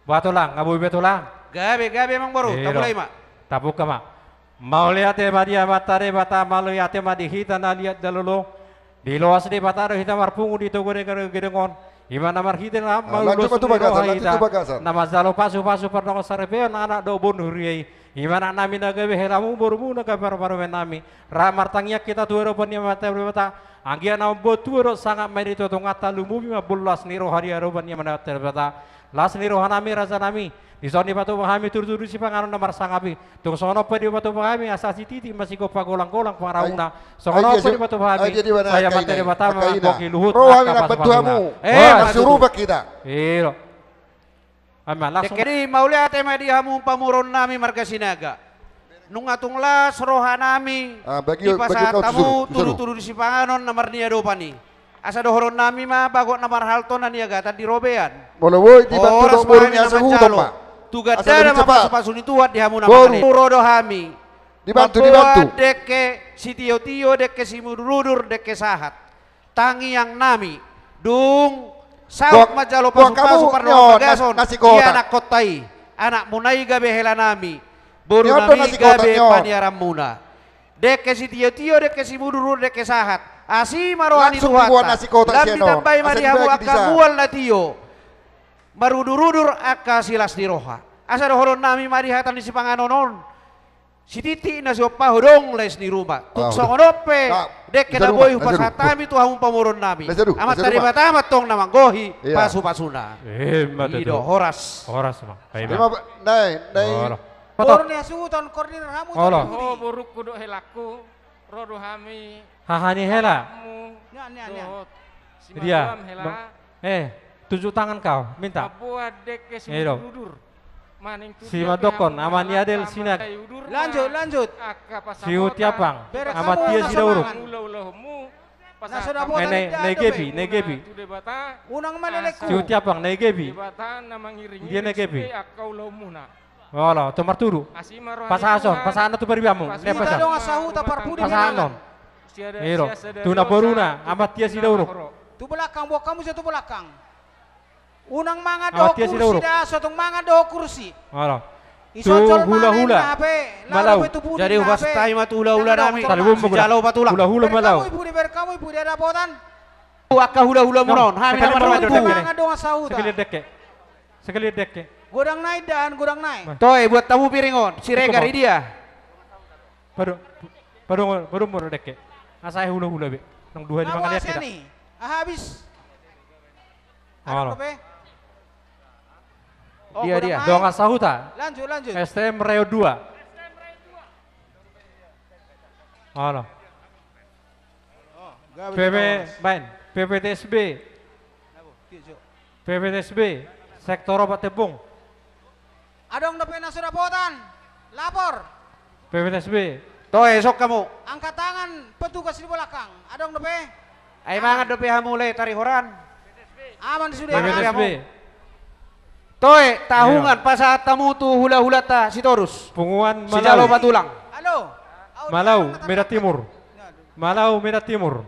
Batulang, ngabuy batulang. Gabe emang baru, tak mulai mak. Tapuk ka mak. Mau lihat ma dia batare bata malu ya ma di hita na lihat dalolo. Di luas di bataro hita marpungu di togo de gerengon. Imana mar hita na malu nama zalo pasu pernong sarepeo anak do bonuri. Imana nami na gabe helamu borumu na kabar nami. Ramar tangnya kita tuero pania mata bata. Anggia na botuero sangat merito tongata lumumi ma bulas niro hari aroban yang mana terbata. Las niro hanami rasa nami. Di sini batu pahami tur-tur si pangaron nomor sangapi. Tung sono pe di batu pahami asasi titi masih ko pagolang-golang pangarauna. Sono pe di batu pahami. Saya materi batama koki luhut. Rohami na bantuamu. Suruh kita. Iyo. Ama langsung. Jadi mau lihat tema dia hamu pamuron nami marga sinaga. Nung atung las roha nami. Di pasar tamu turu-turu di si panganon nomor nia dopani. Asa dohoron nami mah bagot nomor halton nia gata di robean. Boleh boy di bantu dong burungnya sehutom pak. Tugas dara mapasu-pasu tuat di hamu nama rodo hami. Dibantu deke si tio deke si murudur deke sahat. Tangi yang nami dung sauk majalo pasu-pasu parno pagason. Iya anak kotai. Anak munai gabe hela nami. Boru nami gabe paniaram muna. Deke si tio deke si murudur deke sahat. Asi marohani tuhat. Lam ditambai mari hamu akamual na tio. Marudur-udur aka silas di roha. Asa dohoron nami mari hatan di si panganonon. Si titi na siapa hodong les di rumah. Tuksong onope. Dek kena boy pasatami tu hamun pamuron nami. Amat tari batamat tong namang gohi pasu-pasuna. Ido horas. Horas mah. Nai. Kornia suutan kornir hamu. Oh buruk kudu helaku. Rodo hami. Hahani hela. Dia. Tunjuk tangan kau, minta. Buat dek dudur. Si Madokon, amani adel sinak. Lanjut. Si Utiapang, amat dia si dauruk. Negebi. Unang maleleku. Si Utiapang, negebi. Dia negebi. Wala, tomar turu. Pasason, pasana tu beribamu. Lepasan. Pasanon. Ero, tuna boruna, amat dia si dauruk. Tu belakang, buat kamu satu belakang. Unang mga do kursi dah, sotong mga do kursi. Wala. Tu hula-hula. Malau. Jadi ubas tayo matu hula-hula nami. Jalo patulang. Hula-hula malau. Kamu ibu dia dapotan. Aka hula-hula muron. Hami nomor 2. Mga do sahuta. Sekali dekke. Godang naik dan godang naik. Toy buat tamu piringon. Si regari dia. Baru mau dekke. Asai hula-hula be. Nang 2 5 kali kita. Habis. Halo. Dia. Dong asahuta. Lanjut. STM Reo 2. Halo. PPTSB. Sektor obat tepung. Adong na pinasurapotan. Lapor. PPTSB. Toh esok kamu. Angkat tangan petugas di belakang. Adong na pe. Ay mangan do pe hamule tari horan. Aman sudah PPTSB. Toy, tahungan pasat tamu tu hula-hula ta si Torus. Punguan Malau. Si Jalo Patulang. Halo. Malau, Merah Timur. Malau, Merah Timur.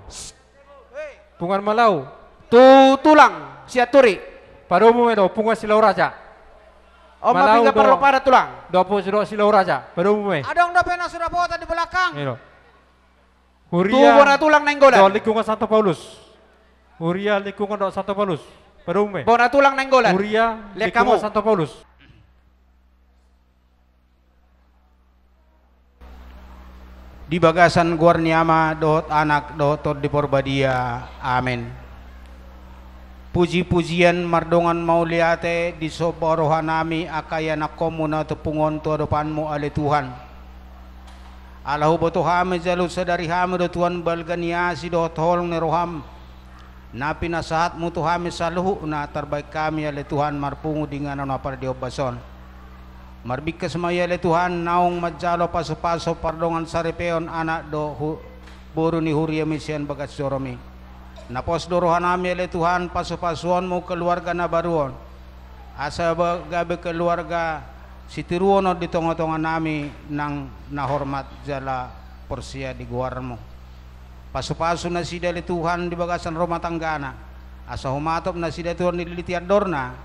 Punguan Malau. Tu tulang, si Aturi. Pada umumnya do, punguan Silau Raja. Malau do. Perlu pada tulang. Dopo Silau Raja. Pada umumnya. Adong dapat Surabaya di belakang. Huria. Tu bona tulang nenggolan. Do lingkungan Santo Paulus. Huria lingkungan do Santo Paulus. Pada umumnya. Bona tulang nenggolan. Huria lingkungan Santo Paulus. Di bagasan Guarniama dot anak dotot di Porbadia. Amin. Puji-pujian mardongan mauliate di soborohanami akayana komuna tepungon tu depanmu ale Tuhan. Allahu botohame jalu sadari hame do Tuhan balganiasi do tolong neroham. Napi nasahat mutuhami saluhu na terbaik kami ale Tuhan marpungu dengan apa di obason. Marbika semaya ale Tuhan naung majalo paso-paso pardongan sarepeon anak do buru ni huria misian bagas joromi. Napos dorohan nami ale Tuhan paso-pasuan mu keluarga na baruon. Asa gabe keluarga sitiruono di tonga-tonga nami nang nahormat jala porsia di guarmo. Paso-paso na sida ale Tuhan di bagasan rumah tanggana. Asa humatop na sida Tuhan nilitian dorna.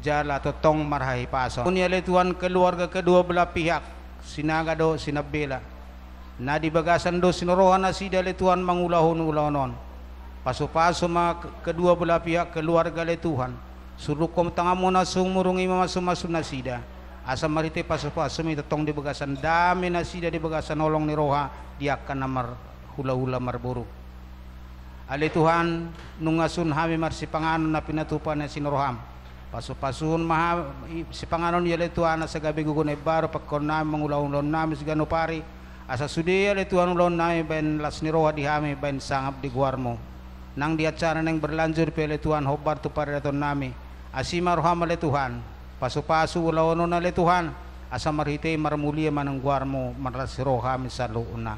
jala totong marhahi pason. Kunya le Tuhan keluarga kedua belah pihak sinaga do sinabela. Na di bagasan do sinorohan na sida le Tuhan mangulahon-ulahonon. Paso-paso kedua belah pihak keluarga le Tuhan. Surukom tanga mo na sumurungi mamasum-masum na sida. Asa marite paso-paso mi totong di bagasan dami na sida di bagasan olong ni roha dia akan namar hula-hula marburu. Ale Tuhan nungasun hami mar si panganon na pinatupan na sinoroham. Paso-pasun maha si panganon yale Tuhan sa gabi gugun ay baro pagkon namin mangulaw-ulaw namin si gano pari. Asa sudi yale Tuhan ulaw namin bayan las ni roha di hami bayan sangap di guarmo. Nang di acara nang berlanjur pele Tuhan hobar tu paridaton nami. Asima roham ale Tuhan. Paso-paso ulaw na ale Tuhan. Asa marhite marmulia manang guarmo maras si roha mi sa luuna.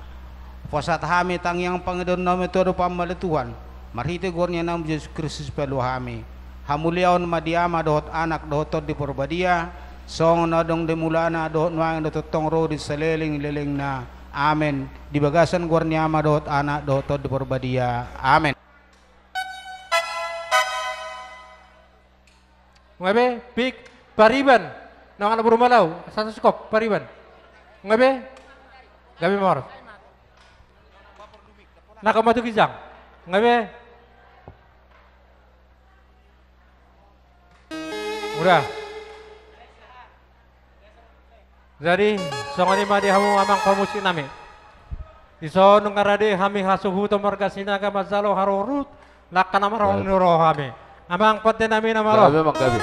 Posat hami tangyang Panginoon namin todo pamale Tuhan. Marhite gornya nam Yesus Kristus pelu hami. Hamuliaon madiama dohot anak dohot di porbadia. Song na dong demulana dohot nuang dohot tongro di seleling-leling na. Amen. Di bagasan gornya ma dohot anak dohot di porbadia. Amen. Ngabe pik pariban. Nang anak berumalau satu skop pariban. Ngabe gabi mor. Nakamatu kijang. Ngabe udah. Jadi songani madi hamu amang komusi nami. Iso nungarade hami hasuhu to marga sinaga mazalo harurut lakana marong nuro hami. Amang pate nami namaro. Gabi gabi.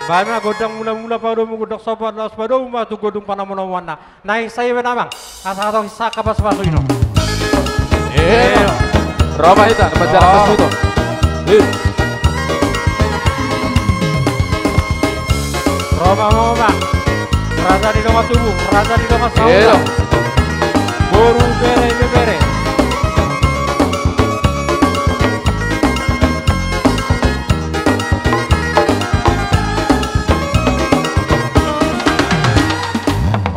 Bama godang mula-mula pado mu godak sobat las pado ma tu godung panamono wana. Nai saya benamang. Asa to hisaka pas pasu ino. Roma ita majalah kasuto. Roma rasa di rumah tubuh, rasa di rumah saudara. Boru bere.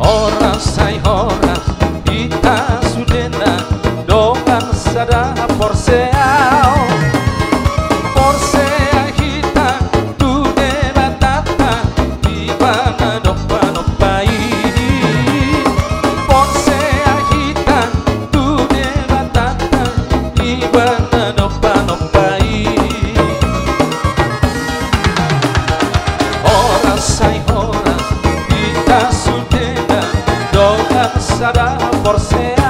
Horas hay horas, kita sudena dongan sada porseao. Porsea hita tu de batata di bana nopa ini. Porsea hita tu de batata di bana nopa ini. Horas hay horas, kita sudena dongan sada porsea.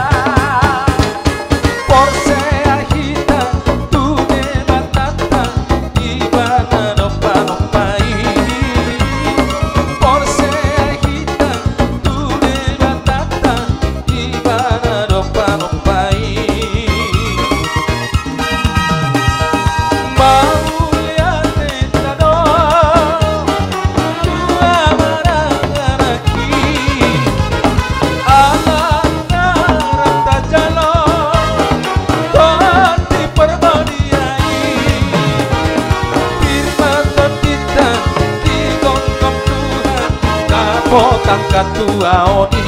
Katua odi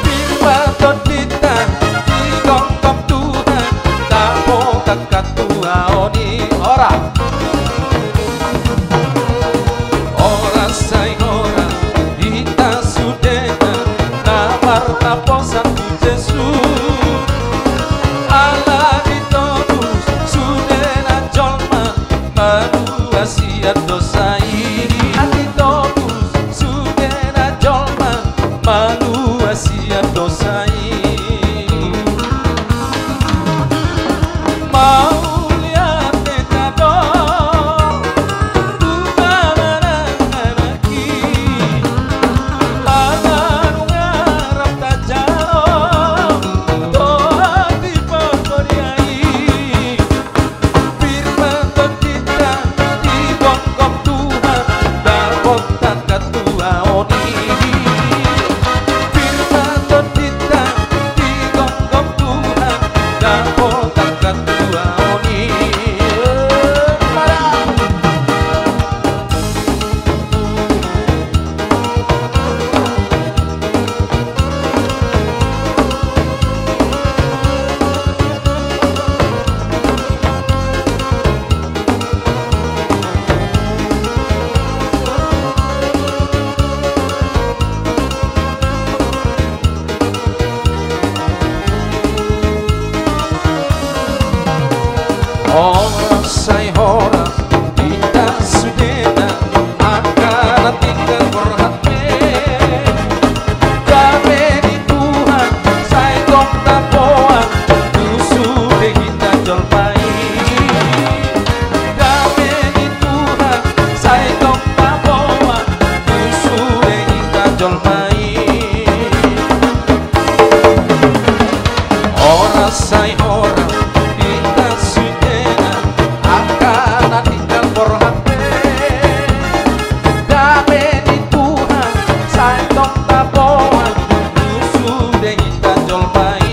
firman todita di gongkong Tuhan kamu tak katua odi ora say ora kita sudena namar naposan Yesus Allah ditodus sudena jolma manua siat dosa ini manusia dosa mau lihat tetado Tuhan anaki alam ngarap tak jauh doa di pemberiai firman kita di bongkok Tuhan saitong taboa usure ita jolmai ora sai ora ita sudena akan tinggal porhate dame di Tuhan saitong taboa usure ita jolmai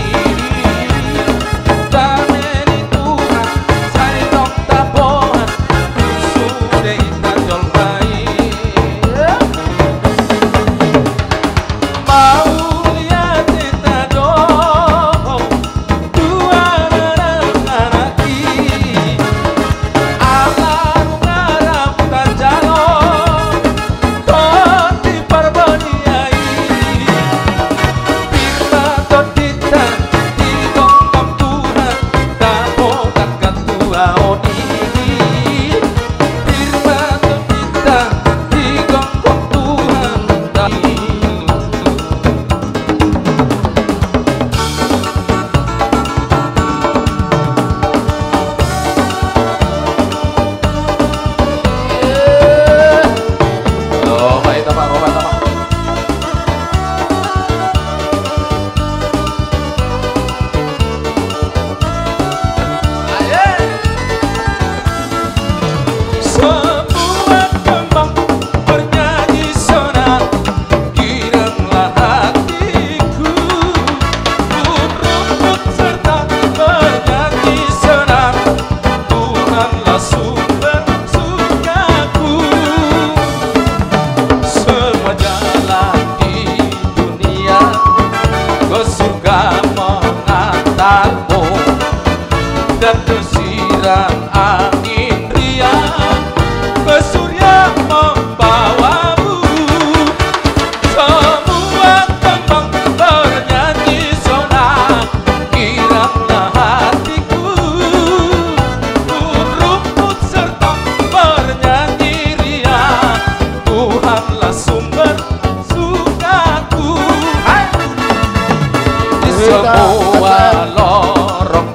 dan desiran angin riang ke surya membawamu semua tembang bernyanyi sonang kiranglah hatiku pun rumput serta bernyanyi riang Tuhanlah sumber sukaku di semua lorong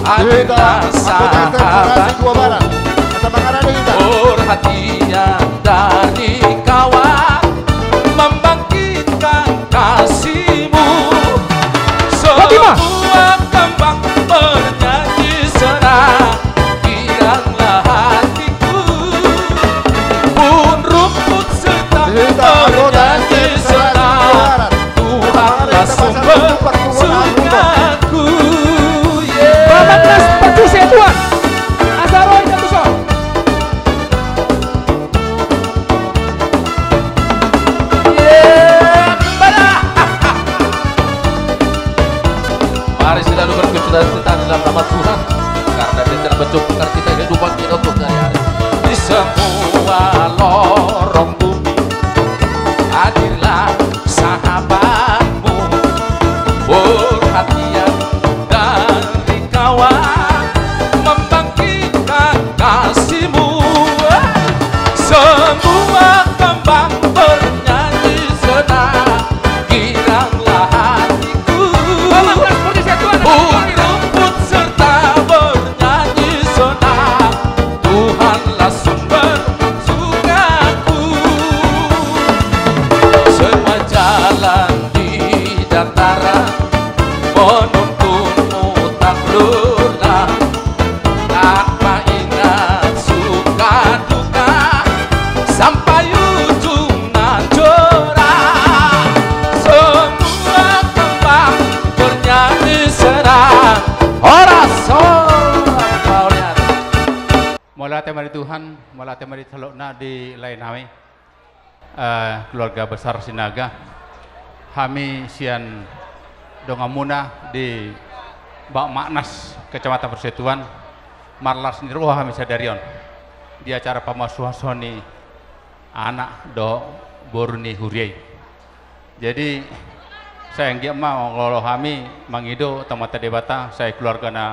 ada sahabat perhatian dari kawan membangkitkan kasihmu semua kembang bernyanyi senang kiranglah hatiku pun rumput serta bernyanyi senang Tuhanlah sumber sukaku. Perkusi Tuhan Asaroy dan Tuson. Mari selalu berkecuali dalam nama Tuhan karena Dia telah mencukupkan kita kehidupan kita untuk hari-hari di semua lorong bumi. Hadirlah sahabatmu perhatian dari kawan membangkitkan kasihmu semua kembang bernyanyi senang kiranglah hatiku rumput serta bernyanyi senang Tuhanlah sumber sukaku semua jalan di dataran menuntunmu tak lurah tanpa ingat suka duka sampai ujung najora semua kembang bernyanyi serang orang sorak Mula tema di Tuhan, mula tema di telokna di lain hami keluarga besar Sinaga kami sian dongamuna di Bak Maknas Kecamatan Persatuan Marlas Nirwa kami sadarion di acara pamasuhasoni anak do Boruni Huriai. Jadi saya yang mau kalau kami mangido temata debata saya keluarga na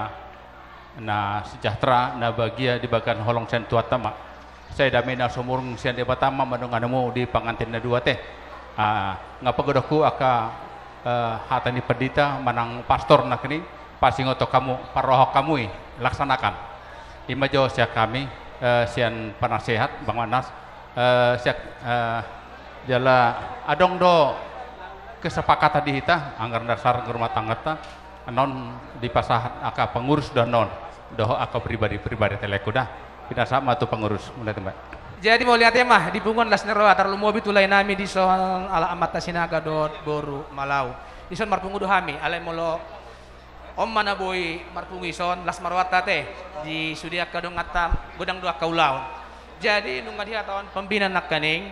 sejahtera na bahagia di bagian holong sentuat tama saya damai na sumurung sian debata ma menunganamu di pangantin na dua teh ngapa godoku aka hatani pendita manang pastor nak ini pasingoto kamu parohok kamu laksanakan imajo sia kami sian penasehat Bang Manas siak jala adong do kesepakatan di hita anggaran dasar rumah tangga ta non di pasahat aka pengurus dan non doh aka pribadi teleku dah tidak sama tuh pengurus mulai tembak. Jadi mau lihat ya mah di bungon las nero atar lumobi tulai nami di soal ala amata sinaga dot boru malau di son marpungu do hami alai molo om mana boy marpungu ison las marwata teh di sudia kadong ngata godang dua kaulaun. Jadi nungga dia tahun pembina nak kaning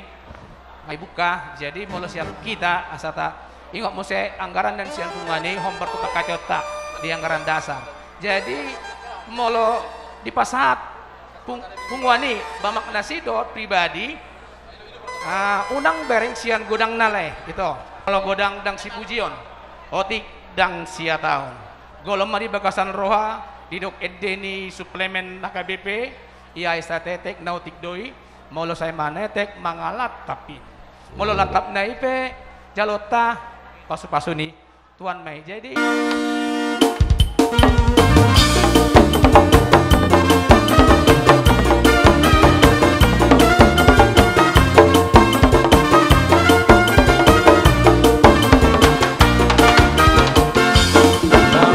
ay buka jadi molo siap kita asata ingok mo se anggaran dan siang kungani homper tu kakacota di anggaran dasar jadi molo di pasat pungwani bamak nasi dot pribadi unang bereng sian godang nale gitu kalau godang dang si pujion otik dang sia tahun golom mari bagasan roha didok edeni suplemen KBP iya estatetek nautik doi molo saya manetek mangalat tapi molo latap na ipe jalota pasu-pasu nih tuan Mei jadi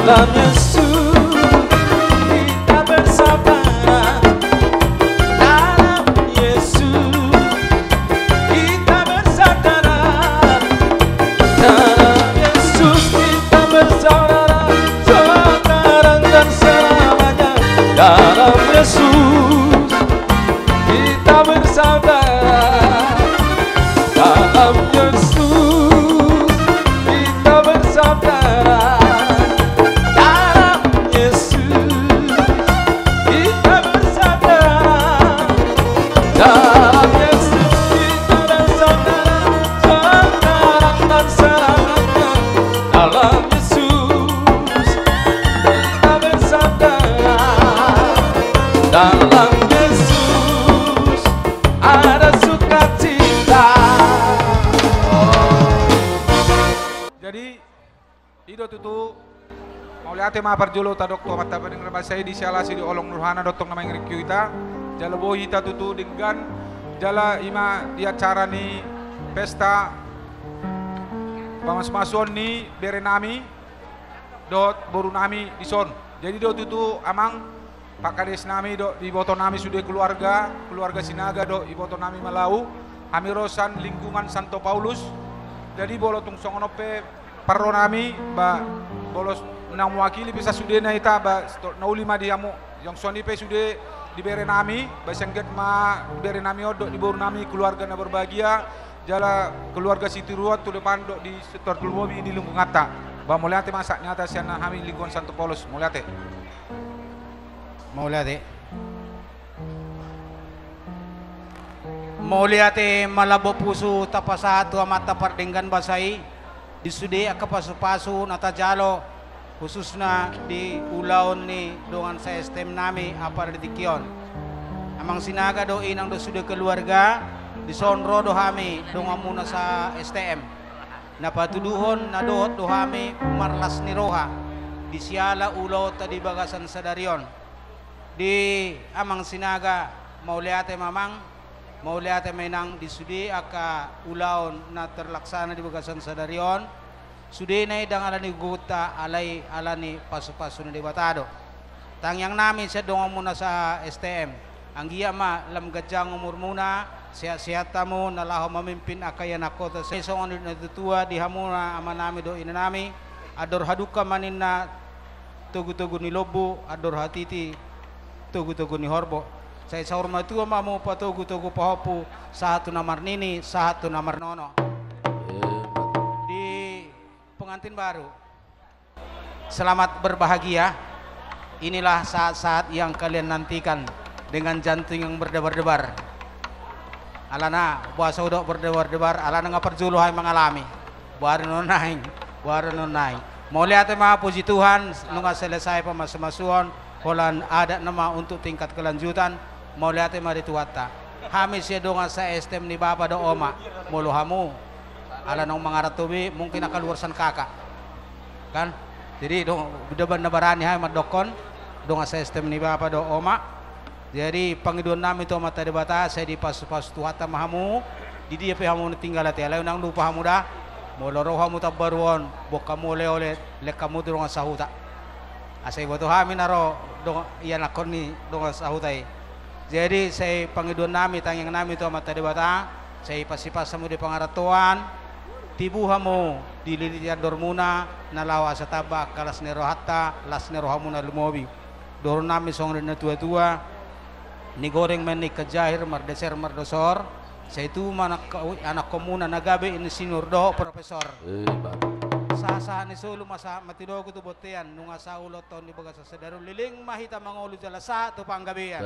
dalam Yesus kita bersaudara. Dalam Yesus kita bersaudara. Dalam Yesus kita bersaudara sekarang dan selamanya. Dalam Yesus kita bersaudara. Dalam Yesus kita bersaudara. Dalam Yesus ada sukacita. Jadi ido tutu mau lihat ma parjolo ta dokto mata dengan bahasa di sialasi di olong nurhana doktor nama yang kita jala boy hita tutu dengan jala ima di acara ni pesta pamas-mason ni berenami dot boru nami di son. Jadi do tutu amang Pak Kades nami do iboto nami sudah keluarga Sinaga do iboto nami Malau Hamirosan lingkungan Santo Paulus. Jadi bolo tung songonope parro nami ba bolos nang mewakili bisa sudah na ita ba naulima diamu yang sonipe sudah diberi nami ba sengget ma diberi nami odo di boru nami keluarga na berbahagia jala keluarga Siti Ruat tu depan do di setor Tulmobi di lingkungan ngata ba muliate masak nyata siana kami lingkungan Santo Paulus muliate Mauliate malabo puso tapasato amata pardenggan basai di sude aka pasu-pasu natajalo khusus na di ulaon ni dongan sa STM nami apar di kion amang Sinaga do inang do sude keluarga di sonro do hami donga muna sa STM napatuduhon na dohot do hami marlas ni roha di siala ulaw ta di bagasan sa darion di amang Sinaga mauliate mamang mauliate menang di sudi aka ulaon na terlaksana di bagasan sadarion sudi na idang alani guta alani pasu-pasu na debatado tangyang namin sa dongang muna sa STM ang giya ma lam gadyang umur muna siya mo nalaho mamimpin akayan ako ta sa isong na tutua di hamuna ama nami do ina nami ador haduka manin na tugu-tugu ni lobo ador hatiti tugu-tugu ni horbo sa isa horma tua mamu patugu-tugu pahopu satu namar nini satu namar nono di pengantin baru selamat berbahagia inilah saat-saat yang kalian nantikan dengan jantung yang berdebar-debar alana buasa udok berdebar-debar alana ngaperjulu hai mengalami baru nonaing mau lihat ma puji Tuhan nunga selesai pemasuan Holan ada nama untuk tingkat kelanjutan mau lihat mari tuata kami siya donga sa STM ni bapa do oma mulu hamu ala nang mangaratubi mungkin akan luarsan kakak kan jadi dong bedeban nabarani hai madokon donga sa STM ni bapa do oma Jadi pangiduan nami to mata debata saya di pas tuhata mahamu di dia pe hamu tinggal ati alai nang lupa hamu dah moloro hamu tabaruan bokamu oleh kamu durung sahuta asai boto hami naro dong iya nakon ni dong sahutai. Jadi saya pangiduan nami tangyang nami to mata debata saya pasipas hamu di pangaratuan tibu hamu di lilian dormuna nalawa sataba kalas nero hatta las nero hamu na lumobi dorun nami song na tua-tua ni goreng men ni kejahir mardeser mardosor saya itu anak komuna nagabe ini sinur do profesor sasa ni sulu masa matido ko tu botean nunga sa ulo ton di baga sa sedaro liling mahita mangulu jala sa to panggabean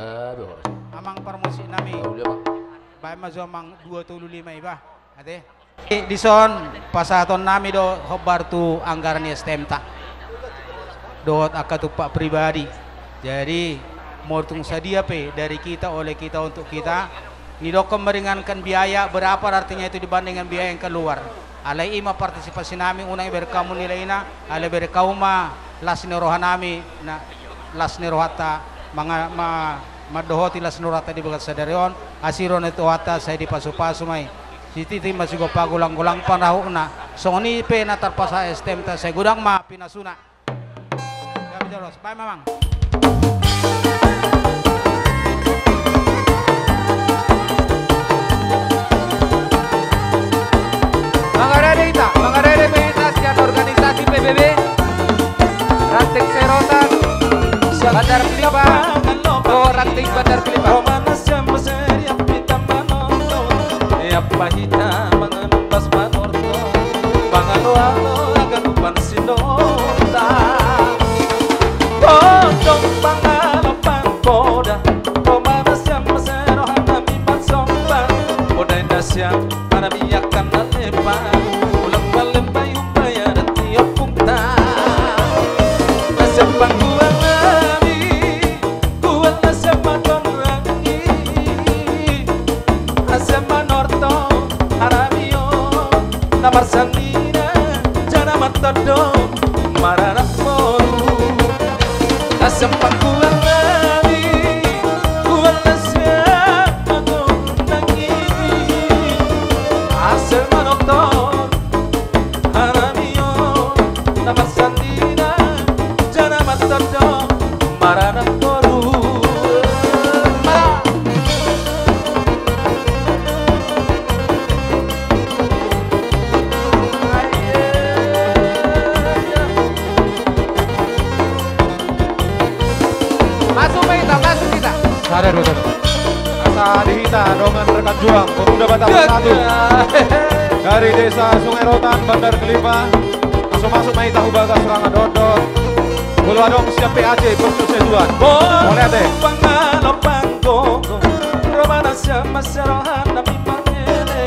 amang promosi nami bay mazo amang 275 iba ate di son pasaton nami do hobar tu anggaran ni STMTA dot akatupak pribadi. Jadi mortung sadia pe dari kita oleh kita untuk kita nidokom meringankan biaya berapa artinya itu dibandingkan biaya yang keluar alai ima partisipasi nami unang berkamu nilaina alai berkauma lasni rohanami na lasni rohata madohoti lasni rohata di bagat sadarion asiron itu hata saya di pasu-pasu mai siti masih go pagulang-gulang panahuna songoni pe na tarpasa STMTA saya gudang ma pinasuna kami jelas bye mamang. Mengadai meditasian organisasi PBB Ranting Serotan Bandar Kelipa Ranting Bandar Kelipa Pahita mengentas manorto Pangalo-alo akan upan sinota Kodong pangalo pangkoda Romanas yang mesero hanami pansompan Odai dasyam maramiyakan nalepan Ulang malembay umbaya dan tiap punta Nasyam pangkuan nami Kuan nasyam madonrangi Nasyam manorto Haramio Namar sanina Jana matado Maranak moru Nasyam pangkuan nami Kuan nasyam madonrangi Asal manoktor Haramio Namar sanina Jana matado Maranak moru Sadar betul. Asa dihita dengan rekan juang pemuda Batak Bersatu dari desa Sungai Rotan Bandar Kelipa masuk mai tahu baga serangan dodot bulu adong siap PAC persetujuan boleh deh pangalo panggogo romana siapa serohan nabi pangele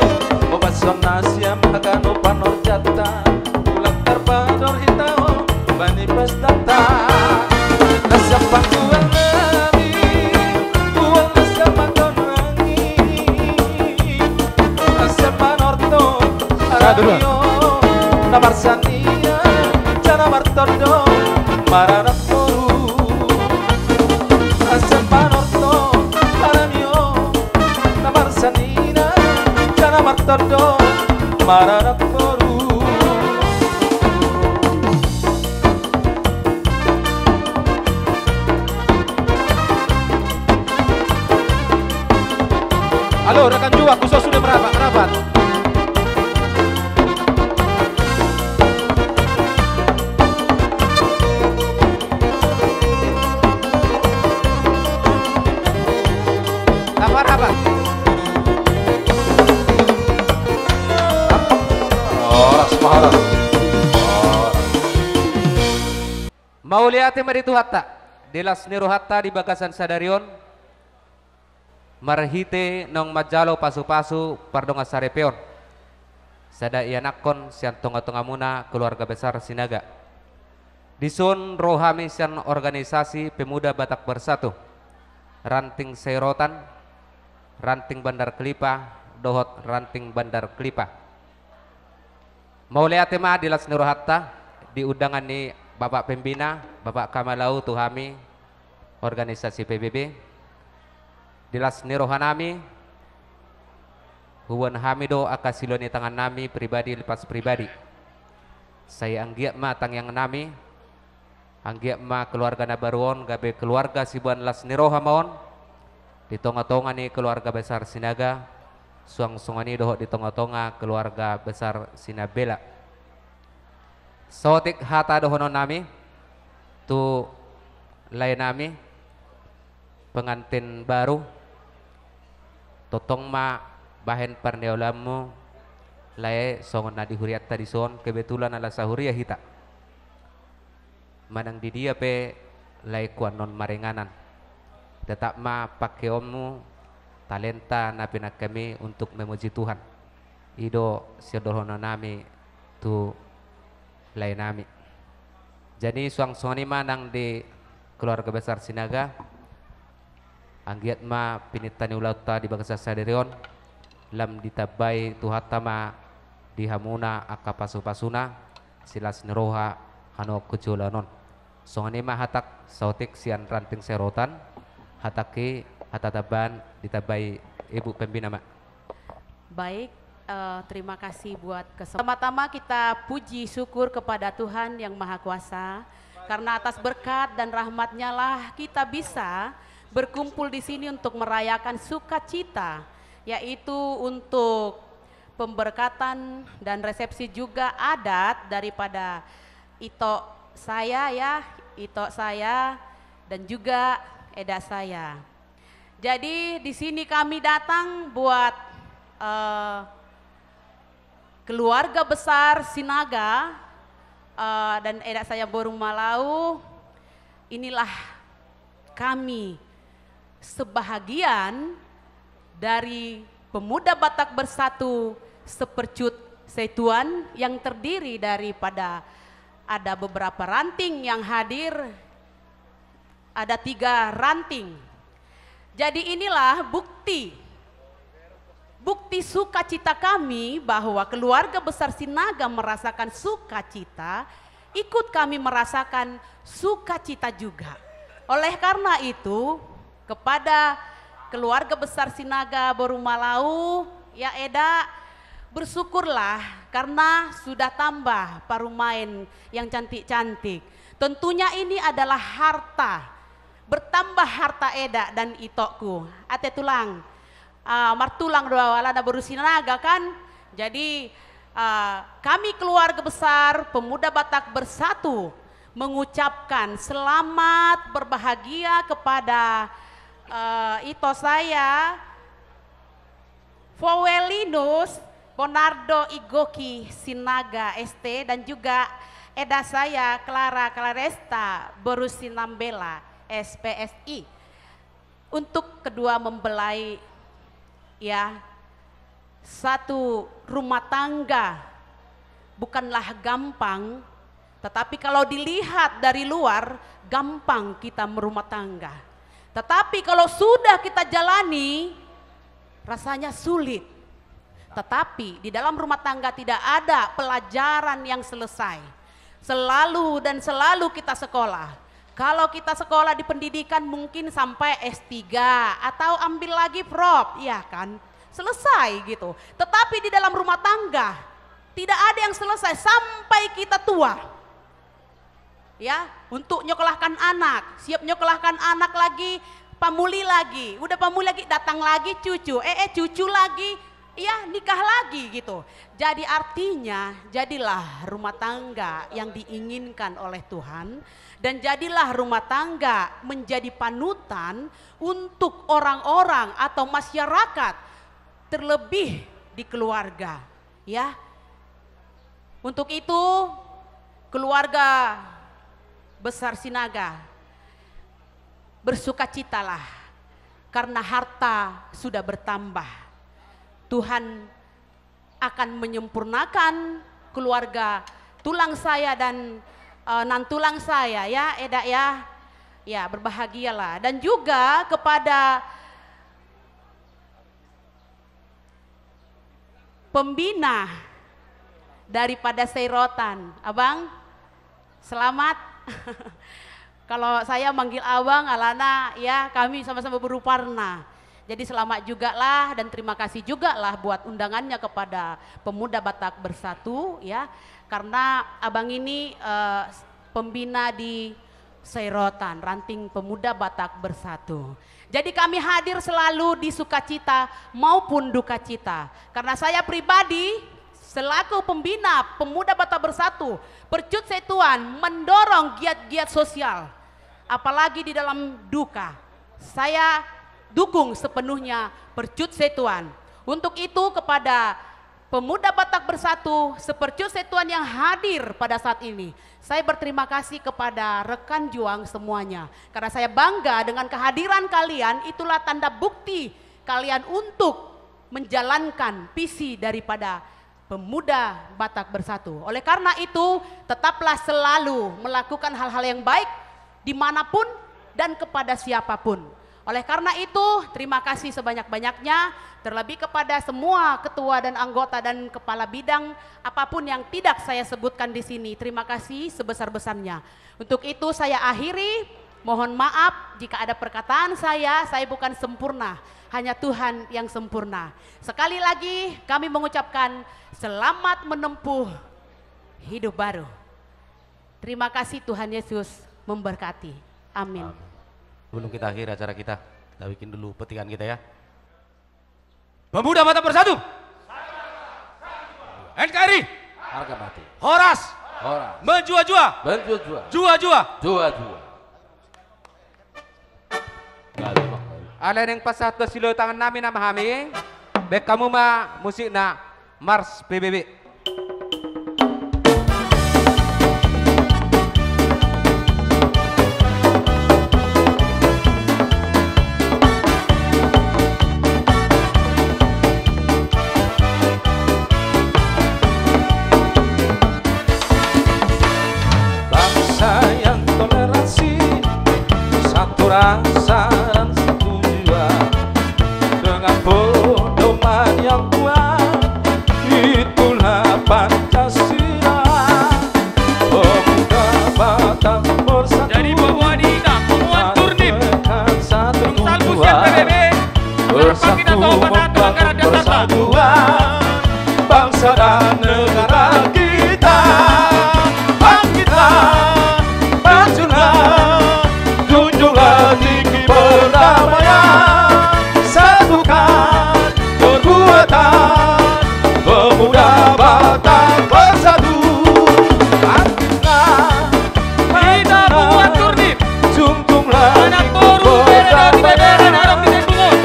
obat somnasia magano panor jata ulang terpador hitao bani pestata nasya pangguan nabi uang nasya madonrangi nasya panorto aramio namar sania jana martodo maranak moru nasya panorto aramio namar sanina jana martodo maranak moru. Halo rekan juang khusus sudah merapat Apa? Mauliati Maritu Hatta Delas Nero Hatta di Bagasan Sadarion Marhite nong majalo pasu-pasu pardonga sarepeon sada ianakon sian tonga-tonga muna keluarga besar Sinaga disun rohami sian organisasi pemuda Batak Bersatu Ranting Serotan Ranting Bandar Kelipa Dohot Ranting Bandar Kelipa Mauliati ma Delas Nero Hatta di undangan ni Bapak Pembina Bapak Kamalau Tuhami organisasi PBB dilas niroha nami huwan hamido akasiloni tangan nami pribadi lepas pribadi. Saya anggiak ma tang yang nami anggiak ma keluarga nabaruon gabe keluarga sibuan las niroha maon di tonga-tonga ni keluarga besar Sinaga suang-sungani doho di tonga-tonga keluarga besar Sinabela. Sotik hata dohono nami tu lain nami pengantin baru totong ma bahen parneolamu lae songon nadi huriat tadi son kebetulan ala sahuria hita manang di dia pe lae kuan non marenganan tetap ma pakai ommu talenta na pinak kami untuk memuji Tuhan ido siodohono nami tu lain nami. Jadi suang-suangani manang di keluarga besar Sinaga anggiat ma pinitani ulauta di bangsa saderion lam ditabai tuhatama di hamuna akapasu-pasuna silas neroha ano kejolanon songani ma hatak sautik sian ranting serotan hataki hatataban ditabai ibu pembina mak. Baik, terima kasih buat kesempatan. Pertama-tama kita puji syukur kepada Tuhan yang Maha Kuasa karena atas berkat dan rahmat-Nya lah kita bisa berkumpul di sini untuk merayakan sukacita, yaitu untuk pemberkatan dan resepsi juga adat daripada ito saya dan juga eda saya. Jadi di sini kami datang buat keluarga besar Sinaga dan eda saya Borung Malau. Inilah kami sebahagian dari pemuda Batak Bersatu Sepercut Setuan yang terdiri daripada ada beberapa ranting yang hadir, ada 3 ranting. Jadi inilah bukti sukacita kami bahwa keluarga besar Sinaga merasakan sukacita, ikut kami merasakan sukacita juga. Oleh karena itu kepada keluarga besar Sinaga Borung Malau, ya Eda, bersyukurlah karena sudah tambah parumain yang cantik-cantik. Tentunya ini adalah harta, bertambah harta Eda dan itokku. Ate tulang, martulang doa walana Boru Sinaga kan. Jadi kami keluarga besar pemuda Batak Bersatu mengucapkan selamat berbahagia kepada ito saya Fowelinus Bonardo Igoki Sinaga ST dan juga eda saya Clara Claresta Boru Sinambela SPSI untuk kedua membelai ya satu rumah tangga bukanlah gampang, tetapi kalau dilihat dari luar gampang kita merumah tangga, tetapi kalau sudah kita jalani rasanya sulit. Tetapi di dalam rumah tangga tidak ada pelajaran yang selesai, selalu dan selalu kita sekolah. Kalau kita sekolah di pendidikan mungkin sampai S3 atau ambil lagi prop, ya kan, selesai gitu. Tetapi di dalam rumah tangga tidak ada yang selesai sampai kita tua. Ya, untuk nyokolahkan anak, siap nyokolahkan anak lagi, pamuli lagi, udah pamuli lagi, datang lagi cucu, cucu lagi, ya nikah lagi gitu. Jadi artinya jadilah rumah tangga yang diinginkan oleh Tuhan. Dan jadilah rumah tangga menjadi panutan untuk orang-orang atau masyarakat, terlebih di keluarga, ya. Untuk itu keluarga besar Sinaga bersukacitalah karena harta sudah bertambah. Tuhan akan menyempurnakan keluarga tulang saya dan nantulang saya, ya Eda ya, ya berbahagialah. Dan juga kepada pembina daripada Seirotan, Abang, selamat. Kalau saya manggil Abang, Alana, ya kami sama-sama beruparna. Jadi selamat juga lah dan terima kasih juga lah buat undangannya kepada Pemuda Batak Bersatu ya. Karena abang ini pembina di Seirotan, Ranting Pemuda Batak Bersatu. Jadi kami hadir selalu di sukacita maupun duka cita. Karena saya pribadi selaku pembina Pemuda Batak Bersatu, Percut Setuan mendorong giat-giat sosial. Apalagi di dalam duka. Saya dukung sepenuhnya Percut Setuan. Untuk itu kepada Pemuda Batak Bersatu, Sepercut Setuan yang hadir pada saat ini, saya berterima kasih kepada rekan juang semuanya. Karena saya bangga dengan kehadiran kalian, itulah tanda bukti kalian untuk menjalankan visi daripada Pemuda Batak Bersatu. Oleh karena itu, tetaplah selalu melakukan hal-hal yang baik dimanapun dan kepada siapapun. Oleh karena itu, terima kasih sebanyak-banyaknya, terlebih kepada semua ketua dan anggota dan kepala bidang apapun yang tidak saya sebutkan di sini. Terima kasih sebesar-besarnya. Untuk itu saya akhiri, mohon maaf jika ada perkataan saya bukan sempurna, hanya Tuhan yang sempurna. Sekali lagi kami mengucapkan selamat menempuh hidup baru. Terima kasih, Tuhan Yesus memberkati. Amin. Sebelum kita akhir acara kita bikin dulu petikan kita ya. Pemuda Batak Bersatu. NKRI. Harga mati. Horas. Menjua-jua. Jua-jua. Ada yang pasat silo tangan namin na mahami. Bek kamu ma musik na Mars PBB. Rasa dan satu jiwa dengan pedoman yang kuat, itulah Pancasila. Pemuda Batak Bersatu. Jadi bahwa kita penguat turnip satu PBB bersatu membangun persatuan bangsa dan negara kita. Bangkitlah, majulah, junjunglah tinggi perdamaian, satukan kekuatan Pemuda Batak Bersatu. Bangkitlah, kita buat turnip, junjunglah tinggi perdamaian,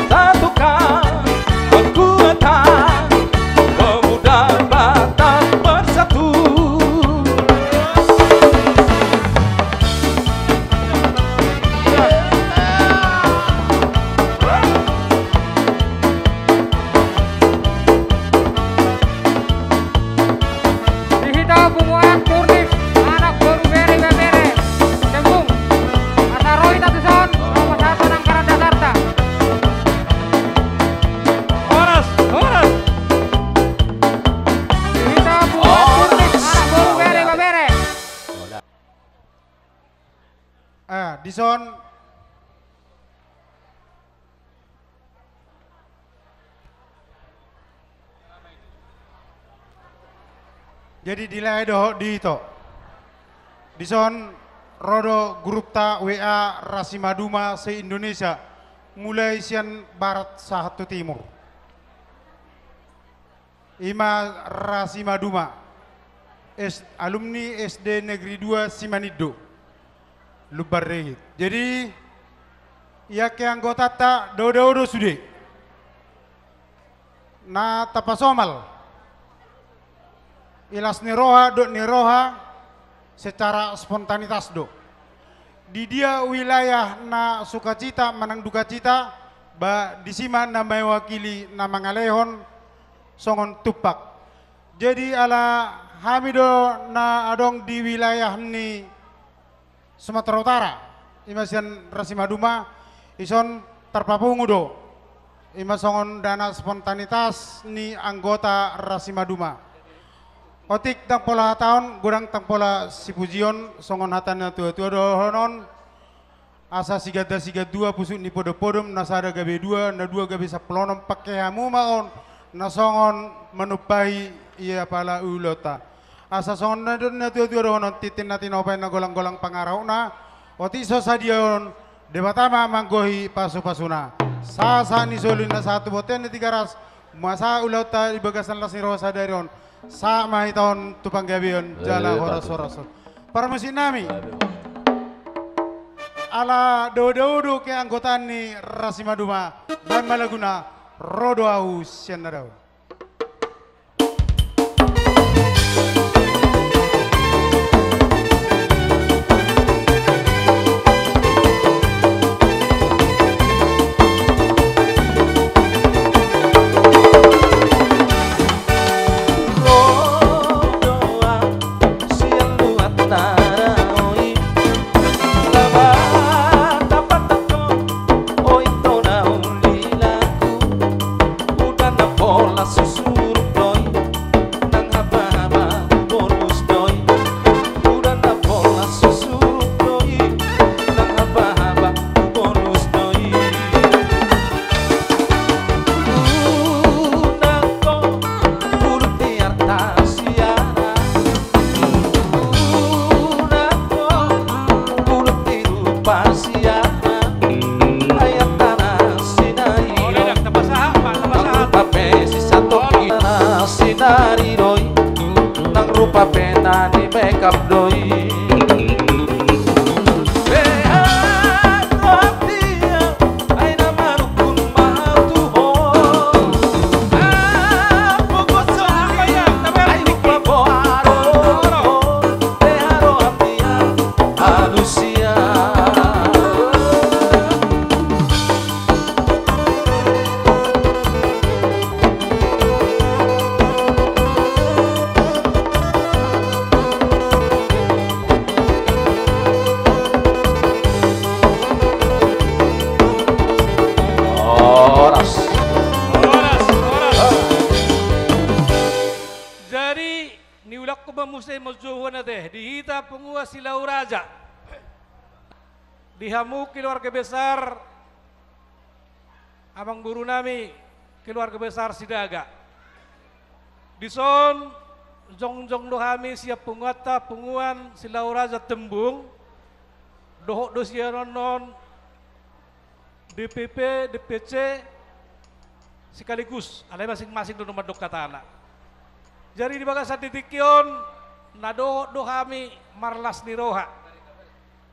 satukan kekuatan Pemuda Batak Bersatu. Dison jadi dilai doh di itu Dison rodo grup ta WA Rasimaduma se Indonesia mulai sian barat satu timur Ima Rasimaduma alumni SD Negeri 2 Simanido Lubarregit. Jadi ya ke anggota ta dodo sudah na tapasomal ilas niroha secara spontanitas do di dia wilayah na sukacita manang duka cita ba disima na may wakili na mga lehon songon tupak. Jadi ala hamido na adong di wilayah ni Sumatera Utara, imasian Rasimaduma, ison terpapungudo, imasongon dana spontanitas ni anggota Rasimaduma. Otik tang pola tahun, gurang tang pola sipujion, songon hatan na tua-tua dohonon, asa sigada dua pusuk ni podom nasada gabe dua na dua gabe saplonom pakai hamu maon nasongon menupai ia pala ulota asa songon na dua ronon titin natin opay na golang-golang pangaraw na oti so sadion debatama manggohi pasu-pasuna sa ni solin na satu boten na tigaras masa ulota ibagasan las ni rosa darion sa mahiton tupang gabion jala horas-horas para mesin nami ala do ke anggota ni Rasimaduma dan Malaguna Rodo Aus Sianadau. Dihamu keluarga besar abang guru nami keluarga besar Sidaga dison jong dohami siap pungata punguan Silauraja tembung dohok dosia non DPP DPC sekaligus ada masing-masing do nomor dok katana jadi di bagasan ditikion nado dohami marlas niroha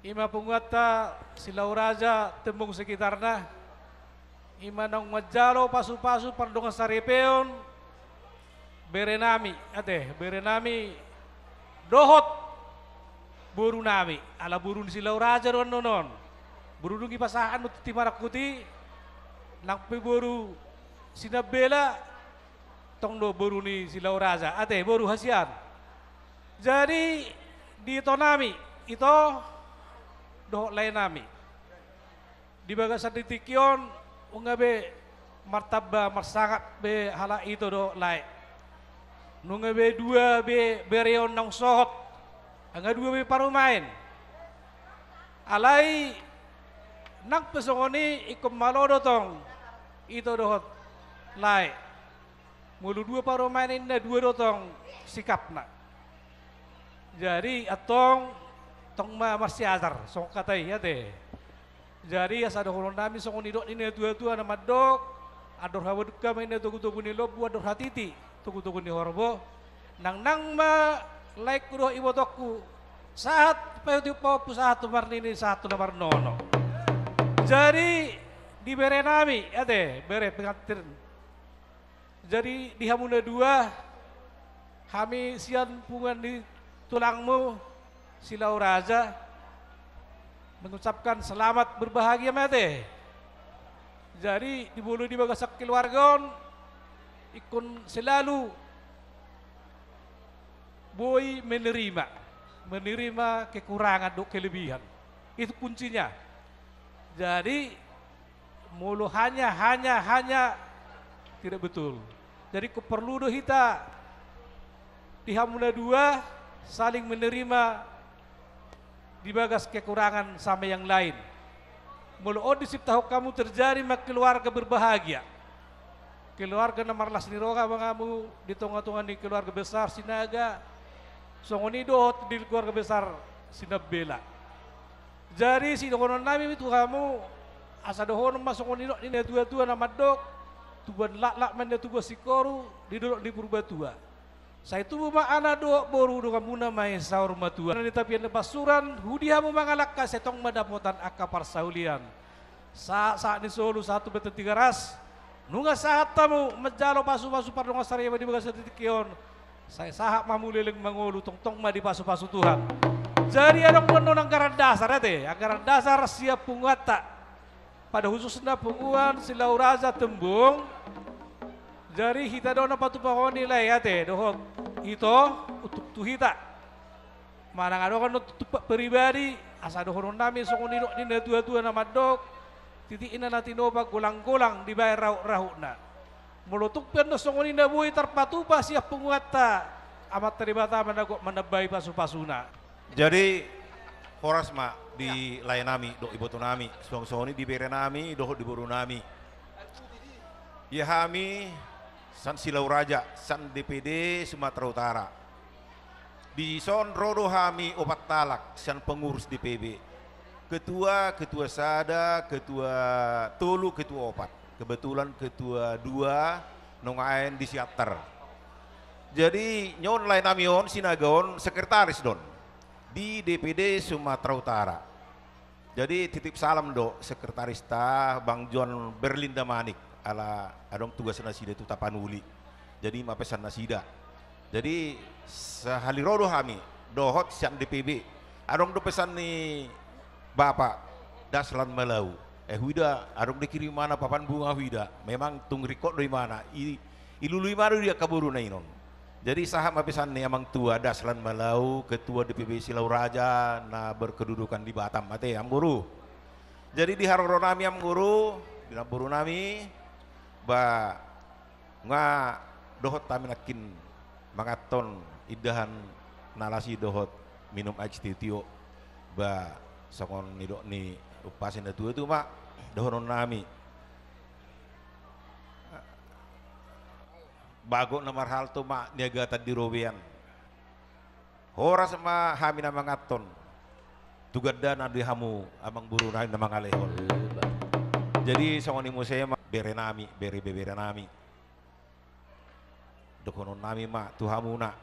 ima punguata Silauraja tembung sekitarna ima nang majalo pasu-pasu pardongan sarepeon berenami berenami dohot buru nami ala burun Silauraja ron nonon buru dungi pasahan uti marakuti nang buru sinabela tong do buru ni Silauraja buru hasian jadi di tonami itu doh lain nami di bagasan ditikion ungabe martaba marsangat be hala itu do lain nungabe dua be bereon nang sohot anga dua be parumain alai nak pesongoni ikum malodo tong itu dohot lain mulu dua parumain ini dua dotong sikapna jadi atong tong masih azar sok katai ya teh jadi asa dohon nami sok nidok ini tua nama dok ador hawad kami ini tugu ni lob ador hatiti tugu ni horbo nang ma like kudo ibotokku saat payuti popu satu marnini satu nomor nono jadi di bere nami ya teh bere pengantin jadi di hamuna dua kami sian pungan di tulangmu Silauraja mengucapkan selamat berbahagia mate. Jadi dibulu di bagasak keluarga ikun selalu boy menerima kekurangan do kelebihan. Itu kuncinya. Jadi mulu hanya tidak betul. Jadi perlu do kita di hamuna dua saling menerima di bagas kekurangan sama yang lain. Mulu disiptahu kamu terjadi mak keluarga berbahagia. Keluarga nomor las ni roga kamu di tengah-tengah di keluarga besar Sinaga. Songoni dohot di keluarga besar Sinabela. Jadi si dohonon nami itu kamu asa dohonon masuk ini tua-tua nama dok. Tuan lak-lak manda tuan sikoru di duduk di Purbatua. Saya itu anak doa boru dengan muna mai saur matua. Nanti tapi yang basuran hudihamu mangalak ka setong madapotan akapar saulian. Saat ni solo satu betul tiga ras. Nunga saat tamu menjalo pasu-pasu pardonga saraya di bagas titikion. Saya sahak mamulileng mangulu tong-tong ma di pasu-pasu Tuhan. Jadi ada penonang anggaran dasar ya anggaran dasar siap punguata. Pada khususnya punguan silau raza tembung. Jadi kita dona patu pahon nilai ya teh dohot itu untuk tuhita. Mana ngado kan untuk pribadi asa dohon nami sokon nino dina dua-dua nama dok. Titik ina nanti noba golang-golang dibayar rauk-raukna. Mulutuk pernah sokon ina bui terpatu pas siap penguata amat teribata menebai pasu-pasuna. Jadi horas mak di layan nami dok ibu nami song-song ini di bere nami dohot di boru nami. Ya kami San Silau Raja, San DPD Sumatera Utara. Di Son Rodo Hami Opat Talak, San pengurus DPB. Ketua Sada, Ketua Tolu, Ketua Opat. Kebetulan Ketua 2, Nongaen di Siater. Jadi nyon lain namion Sinagaon sekretaris don di DPD Sumatera Utara. Jadi titip salam do sekretaris ta Bang John Berlinda Manik. Ala adong tugas nasida itu tapanuli. Jadi ma pesan nasida. Jadi sehali rodo kami dohot sian DPB. Adong do pesan ni Bapak Daslan Malau. Huida adong dikirim mana papan bunga huida. Memang tung record dari mana. Ilului mana dia kaburu na inon. Jadi saham ma pesan ni amang tua Daslan Malau, ketua DPB Silau Raja na berkedudukan di Batam mate amguru. Jadi di haroro nami amguru, di naburu nami ba nga dohot taminakin mangaton idahan nalasi dohot minum air titio ba sokon nidok ni upasin datu itu mak dohonon nami bago nomor hal tu mak niaga tadi robian horas ma hamina mangaton tugadana di hamu amang buru nami namang alehon. Jadi sokon imu saya bere nami, bere nami. Dokonon nami ma tuhamuna.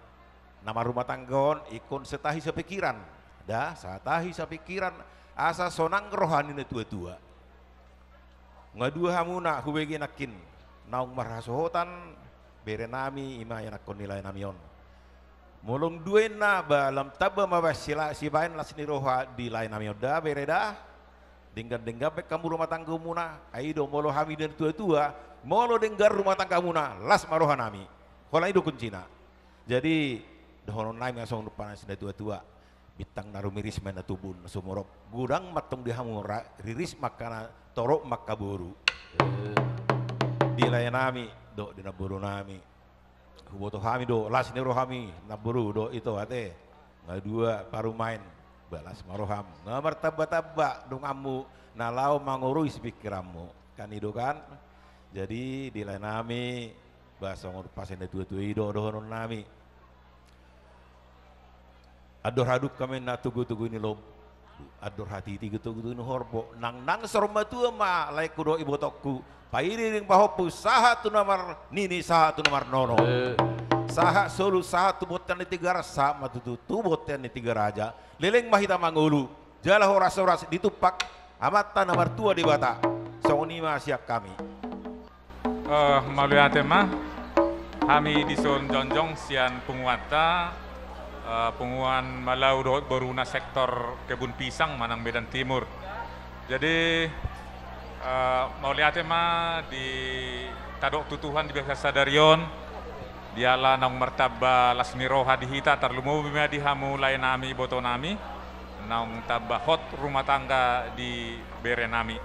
Nama rumah tanggaon ikon setahi sepikiran. Dah, setahi sepikiran asa sonang rohani na tua-tua. Ngadua hamuna hubegi nakin. Naung marhasohotan bere nami ima yang nakon nilai namion. Mulung duen na balam taba mabasila sibain lasni roha di lain namion dah bere dah. Denggar pek kamu rumah tangga muna, aido molo hami dan tua-tua, molo denggar rumah tangga muna, las maroha nami. Kola itu kuncina. Jadi dohonon nami asong depan sida tua-tua, bitang narumiris mena tubun sumorok, gudang matong dihamura, riris makana torok makaburu. Di layan nami, do di naburu nami. Huboto hami do, las nero hami, naburu do itu ate, ngadua paru main. Balas maroham ngamar taba-taba dong amu nalau mangurui pikiranmu kan itu kan. Jadi di lain nami bahasa ngor pasen tua-tua ido dohonon nami ador haduk kami na tugu-tugu ini lob ador hati tugu-tugu ini horbo nang sorma tua ma lai kudo ibu tokku pairi ring bahopu sahatu nomor nini sahatu nomor nono saha solu sahatu botan di tiga rasa matutu tu botan di tiga raja leleng mahita mangulu jala horas-horas ditupak amatan nomor tua di bata songoni ma siap kami melalui tema kami di Son Jonjong sian penguata penguan Malau dohot boruna sektor kebun pisang Manang Medan Timur. Jadi melalui tema di tadok tutuhan di Biasa Sadarion diala nang martaba lasmi roha dihita tarlumu bima dihamu lain nami boto nami nang tabahot rumah tangga di bere nami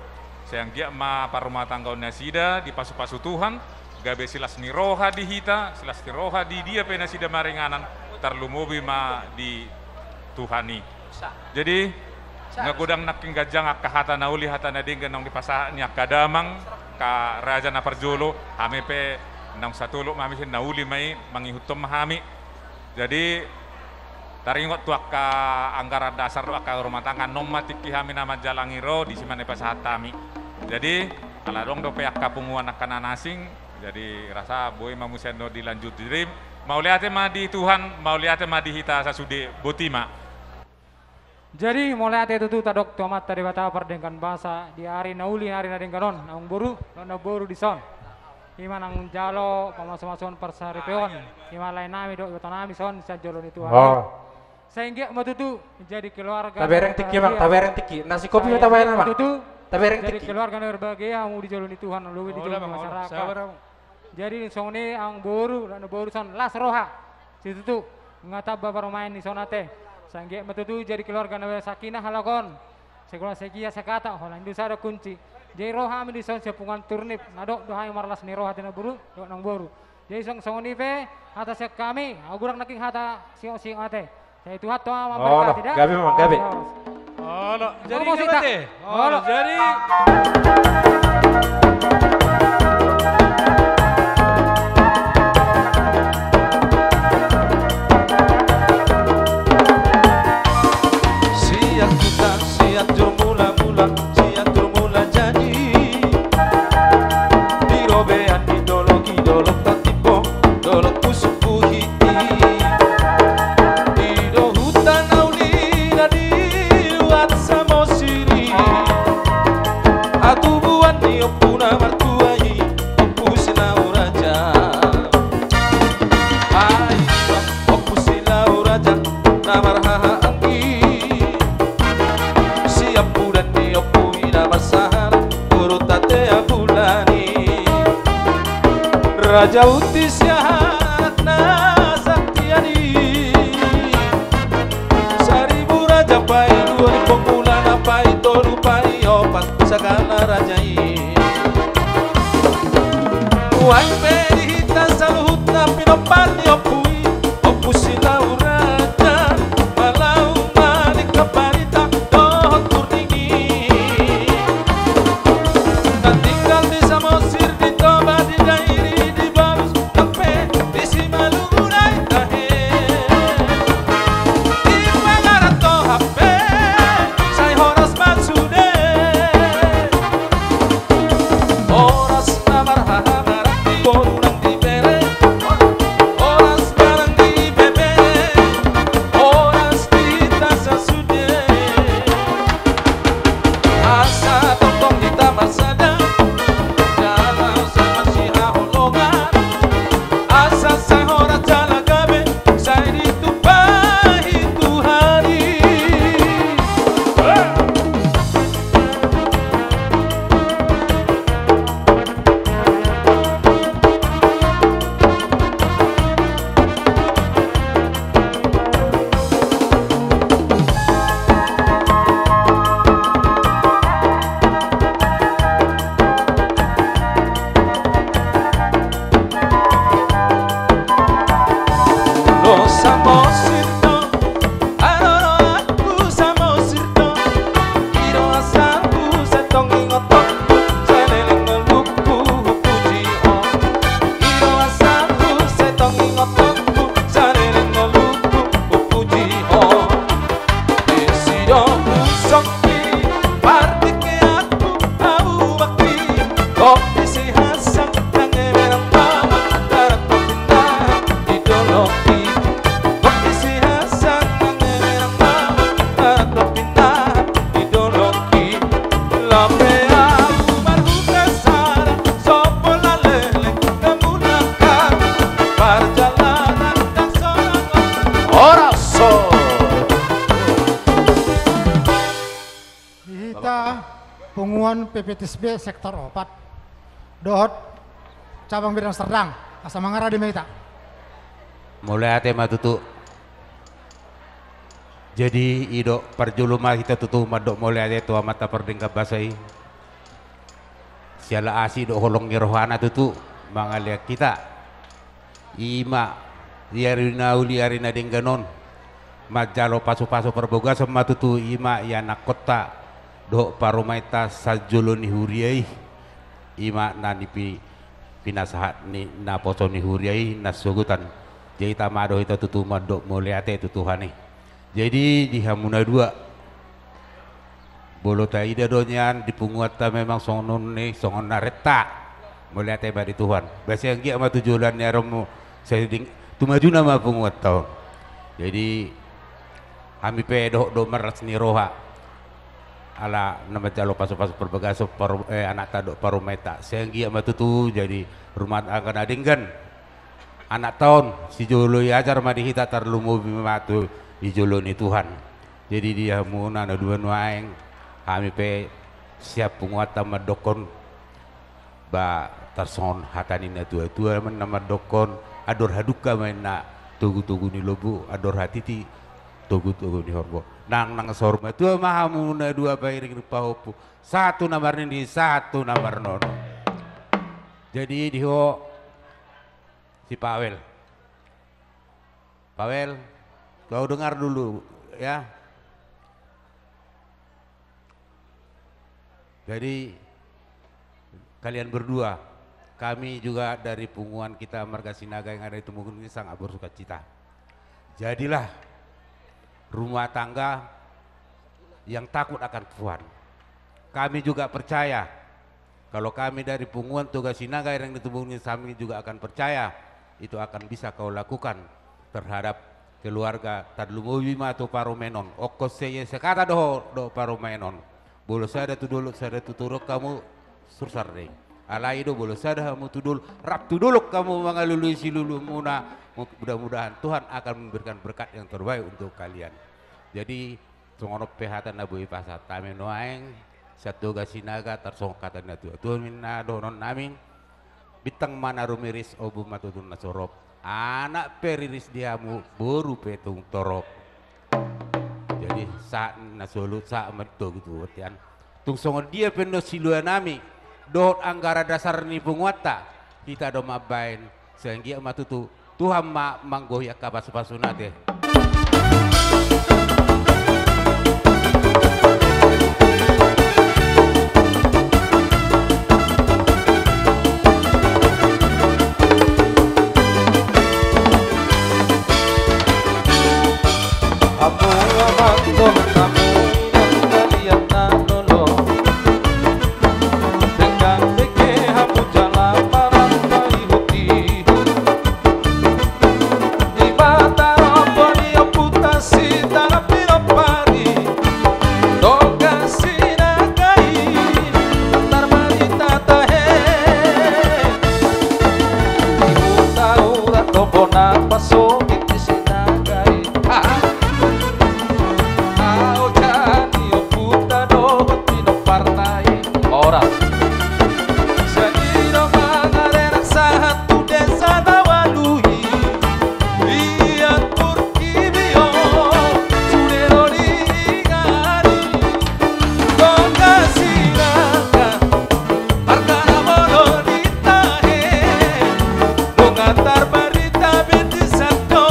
sayang gia ma par rumah tangga nasida di pasu-pasu Tuhan gabe silas ni roha dihita silas ni roha di dia penasida maringanan tarlumu bima di Tuhani. Jadi ngagudang naking gajang akka hata nauli hata na dinggan nang dipasa niya kadamang ka raja na parjulo hami pe nang satulo mami sin nauli may mangihutom mahami. Jadi taringot tu akka anggaran dasar tu akka rumah tangga nomatiki hami nama jalangiro di simane pasatami. Jadi kalau dong do pe akka punguan akka nanasing jadi rasa boy mamusendo dilanjut dirim mau lihat mah di Tuhan mau lihat mah di hita sasude botima. Jadi mulai ate itu tadok tomat tadi bata perdengkan bahasa di hari nauli hari nadengkanon naung boru di son. Iman ang jalo pamasamason persaripeon iman lain nami dok nami son sa jolo itu. Sehingga matutu menjadi keluarga. Tabereng tiki bang, tabereng tiki. Nasi kopi kita bayar nama. Tabereng jadi tiki. keluarga yang berbahagia mau di jolo Tuhan luwi di jolo masyarakat. Jadi sone ang boru son las roha. Situ tu ngata babar main di sonate. Sangge matutu jadi keluarga nawe sakinah halakon. Sekolah sekia sekata holan itu ada kunci. Jadi roha mi dison sepungan turnip nadok dohai marlas ni roha tina buru dok nang boru. Jadi song ni pe atas kami agurak naking hata sio ate. Saya itu hato ama mereka tidak. Gabi memang gabi. Jadi gimana? Jadi Raja utis yahatna saktiani Seribu raja pai 2000 bulan pai tolu pai opat segala rajai Wan beri hita saluhut na pinopan yopui opusila uraja malau malik kaparita dohot kurdingi Tinggal di Samosir di Toba di Dairi PPTSB sektor 4 dohot cabang bidang Serdang asa mangara di Meita mulai ate matutu jadi ido parjuluma kita tutu madok mulai ate tua mata perdengka basai siala asi do holong rohana tutu mangalia kita ima diarina uli arina dengganon majalo pasu-pasu perboga sama tutu ima yana kota do parumaita sajuluni huriai ima nanipi pinasahat ni na posoni huriai nasugutan jadi tamado itu tutu madok muliate itu Tuhan nih jadi di hamuna dua bolo taida donyan dipunguata memang songon nih songon nareta muliate bari Tuhan biasa yang ama tujulan ya romo saya tumaju nama punguat tahun jadi kami pedo do meras ni roha ala nama jalo pasu-pasu perbegaso anak tadok parumeta sehingga ama tutu jadi rumah akan adinggan anak tahun si jolo ajar madi hita tarlumu bimatu di jolo ni Tuhan jadi dia muna na dua nuaeng kami pe siap penguatan madokon ba tarson hatani na tua-tua nama dokon ador haduka main na tugu-tugu ni lobu ador hatiti tugu-tugu ni horbo nang sorma tua mahamu na dua bairing pahopu satu nomor ini satu nomor nono jadi diho si Pawel kau dengar dulu ya jadi kalian berdua kami juga dari punguan kita Marga Sinaga yang ada di Tumenggung ini sangat bersuka cita jadilah rumah tangga yang takut akan Tuhan kami juga percaya kalau kami dari punguan Tugas Sinaga yang di Tumenggung ini kami juga akan percaya itu akan bisa kau lakukan terhadap keluarga Tadlumubima atau Paromenon okoseye sekata do Paromenon bolo sada tu dulu sada tuturuk kamu sursar deh alai do bolo sada kamu tudul rap tuduluk kamu mengalului si lulu muna mudah-mudahan Tuhan akan memberikan berkat yang terbaik untuk kalian jadi songono pehatan nabu ipasa tame noaeng satu gasinaga tarsong kata natu Tuhan minna donon namin bitang mana rumiris obu matutun nasorop anak periris diamu boru petung torop jadi saat nasulut saat metu gitu tian tung songon dia pendo silua nami dohot anggara dasar ni penguata kita do mabain sehingga matutu Tuhan manggoyak kapas-pasunate Antar berita binti satu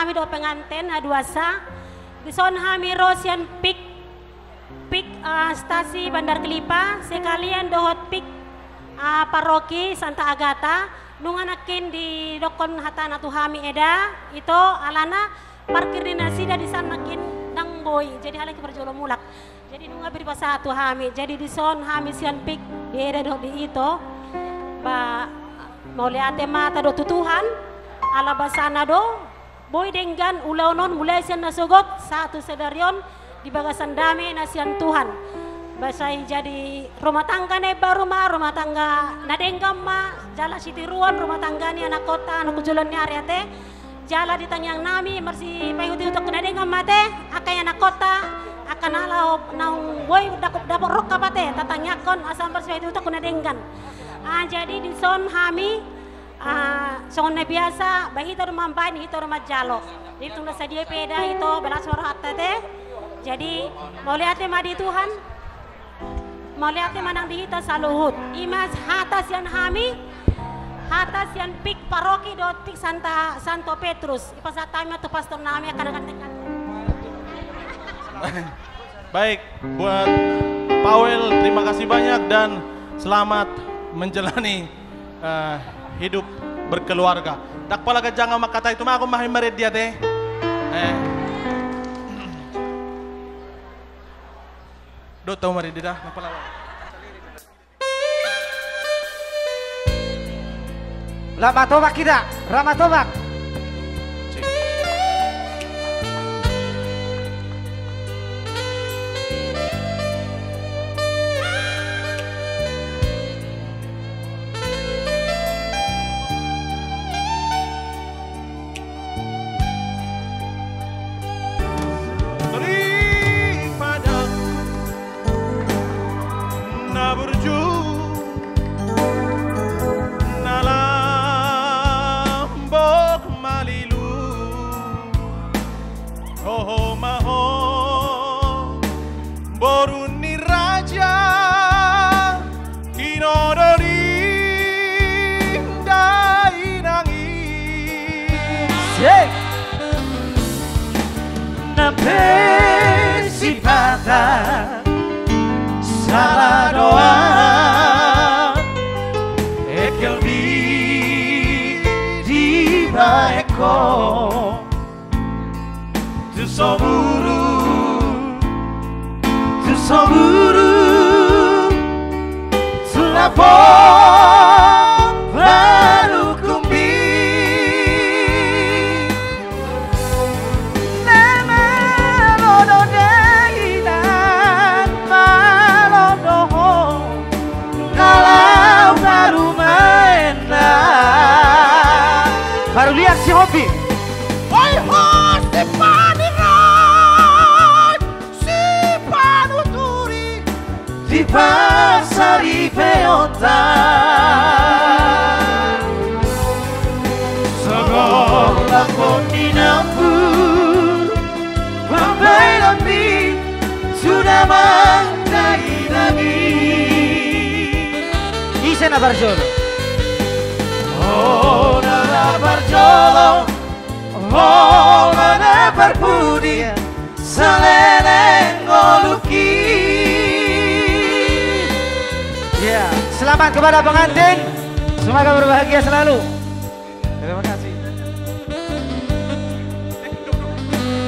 hami do pengantin aduasa. Dison hami Rosian Pik stasi Bandar Kelapa sekalian dohot pik paroki Santa Agata nunganakin di dokon hatana tu hami eda itu alana parkir dinasi di sanakin dang boy jadi halaki berjolo mulak jadi nunga beri pasatu hami jadi di son hami sian pik di eda do di itu ba mau lihat mata do tutuhan ala basana do boy denggan ulaunon mulai sian nasugot satu sedarion di bagasan dame nasian Tuhan basai jadi rumah tangga neba rumah tangga nadenggam ma jala sitiruan rumah tangga ni anak kota anak kujulan ni ariate jala ditanyang nami marsi payuti untuk nadenggam mate akai anak kota akan alau naung boy dapok rok kapate tatanyakon asam marsi payuti untuk nadenggan jadi di son hami sonne biasa bahita rumah bain hito rumah jalo jadi tunggu sadia peda itu belas suara hatate jadi mau lihat madi Tuhan mau lihat manang dihita saluhut imas hatas yang hami hatas yang pik paroki dot pik Santo Petrus ipasatami atau pastor nami akan baik buat Powell terima kasih banyak dan selamat menjalani hidup berkeluarga dak pala jangan makata itu mah aku mah mered dia teh do tau mari dia napala Lama tobak kita, Rama tobak. Salah doa ekel di baeko tu soburu tu lapo baru kumbi nama lodo deinan malodo kalau baru mainan baru lihat si Hobi oi hos Stefaniran si panuturi di pasar di Peota sekolah pun di Nampur Pampai Lambi sudah mandai lagi Isena Barjolo oh nara Barjolo oh mana berbudi seleleng ngoluki ya selamat kepada pengantin semoga berbahagia selalu terima kasih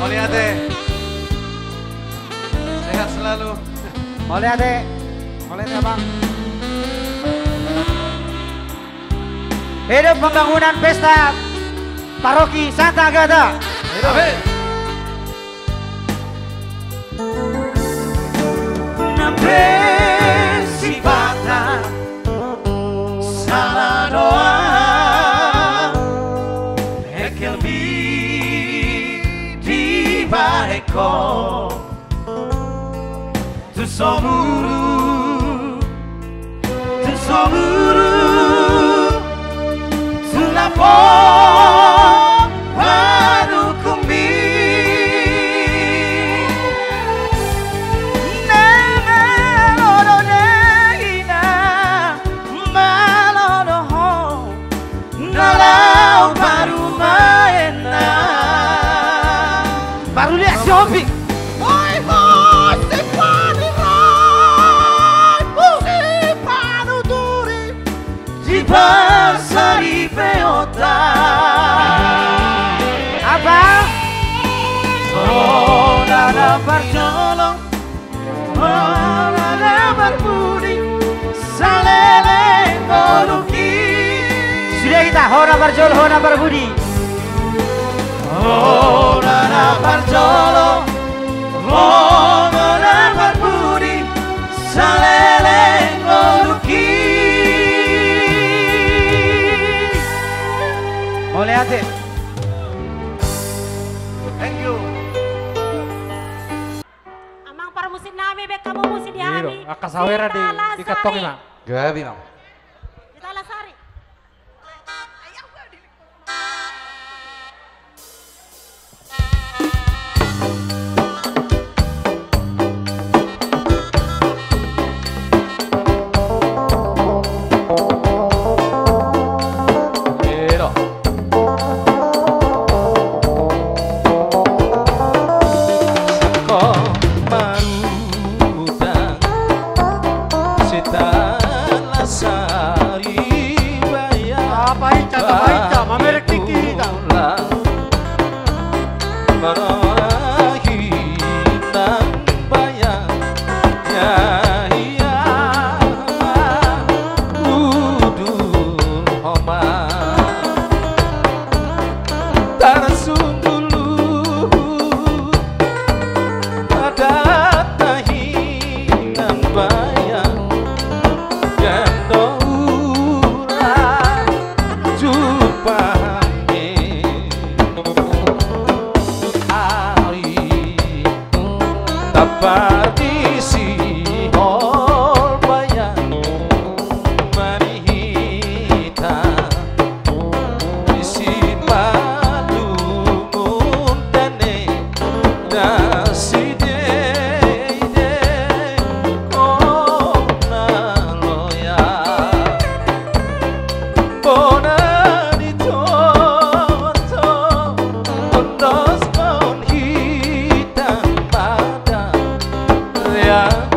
Moliate sehat selalu Moliate Bang hidup pembangunan pesta Paroki Santa Agata. Amin. Nampe sifata salah doa ekel di baeko tu soburu tu lapo baru kumbi nama lodo deina malodo ho nalau baru mainan Pasari peota. Apa? Saudara berjolong, saudara berbudi, salele ngoluki. Sudah kita, hona berjol, hona berbudi. Saudara berjolong, saudara berbudi, salele ngoluki. Mau lihat deh. Thank you. Amang para musik nami bek kamu musik di hami. Akasawera di katong ina. Gabi mam. Kita lasari. Yeah.